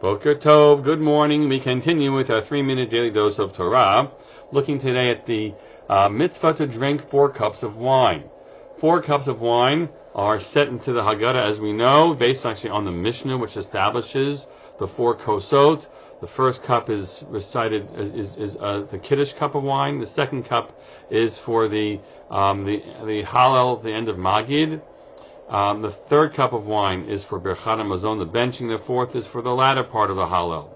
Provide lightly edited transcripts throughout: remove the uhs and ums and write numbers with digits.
Boker Tov, good morning. We continue with our 3-minute daily dose of Torah, looking today at the mitzvah to drink 4 cups of wine. 4 cups of wine are set into the Haggadah, as we know, based actually on the Mishnah, which establishes the 4 kosot. The first cup is recited is the Kiddush cup of wine. The second cup is for the Hallel at the end of Magid. The third cup of wine is for Birchat Hamazon, the benching. The fourth is for the latter part of the Hallel.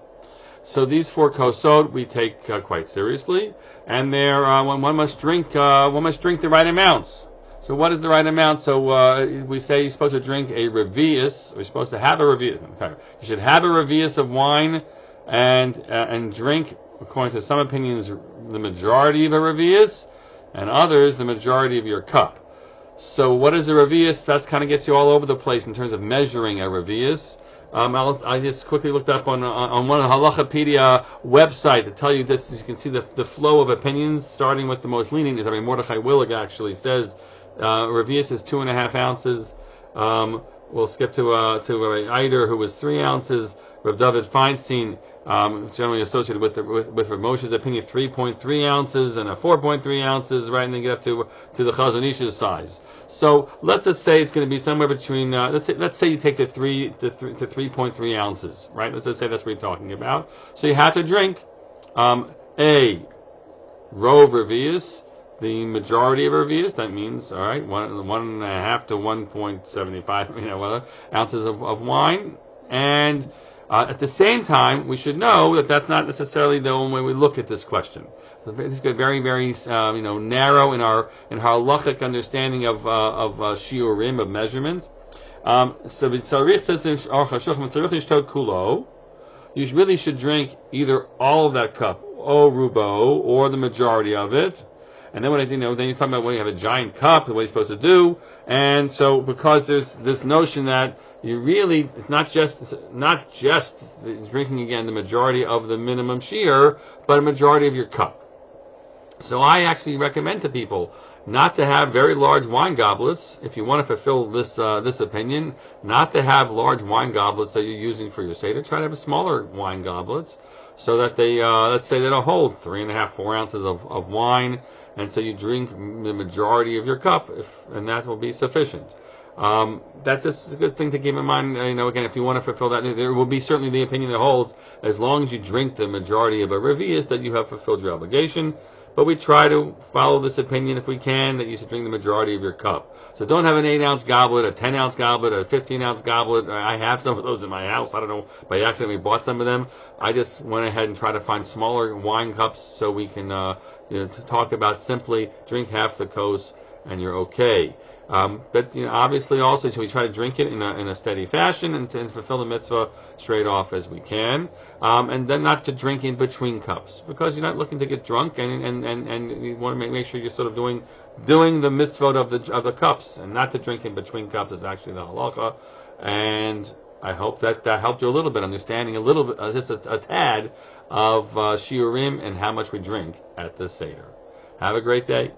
So these 4 kosot we take quite seriously, and they're one must drink the right amounts. So what is the right amount? So we say you're supposed to drink a revius. We're supposed to have a revius. You should have a revius of wine, and drink, according to some opinions, the majority of a revius, and others the majority of your cup. So what is a revius? That kind of gets you all over the place in terms of measuring a revius. I just quickly looked up on one of the Halachapedia website to tell you this. You can see the flow of opinions, starting with the most lenient. Mordechai Willig actually says revius is 2.5 ounces. We'll skip to Eider, who was 3 ounces. Rav David Feinstein, generally associated with Rav Moshe's opinion, 3.3 ounces and a 4.3 ounces, right, and then get up to the Chazon Ish's size. So let's just say it's going to be somewhere between let's say you take the 3 to 3.3 ounces, right? Let's just say that's what you're talking about. So you have to drink a rov revius, the majority of revius. That means 1.5 to 1.75 ounces of wine, and at the same time, we should know that that's not necessarily the only way we look at this question. This is very, very narrow in our halachic understanding of shiurim, of measurements. So Tzarich says in Aruch HaShulchan, Tzarich lishtot kulo. You really should drink either all of that cup, o rubo, or the majority of it. And then then you're talking about when you have a giant cup, what you're supposed to do. And so because there's this notion that it's not just drinking again the majority of the minimum shear, but a majority of your cup. So I actually recommend to people not to have very large wine goblets if you want to fulfill this opinion. Not to have large wine goblets that you're using for your seder. Try to have smaller wine goblets so that they let's say they don't hold 3.5, 4 ounces of wine, and so you drink the majority of your cup, and that will be sufficient. That's just a good thing to keep in mind. Again, if you want to fulfill that, there will be certainly the opinion that holds as long as you drink the majority of a revius that you have fulfilled your obligation. But we try to follow this opinion if we can, that you should drink the majority of your cup. So don't have an 8-ounce goblet, a 10-ounce goblet, a 15-ounce goblet. I have some of those in my house. I don't know, by accident we bought some of them. I just went ahead and tried to find smaller wine cups so we can to talk about simply drink half the kos and you're okay. But obviously also, so we try to drink it in a steady fashion and to fulfill the mitzvah straight off as we can, and then not to drink in between cups, because you're not looking to get drunk, and you want to make sure you're sort of doing the mitzvah of the cups, and not to drink in between cups is actually the halacha. And I hope that helped you a little bit, understanding a little bit, just a tad of shiurim and how much we drink at the seder. Have a great day.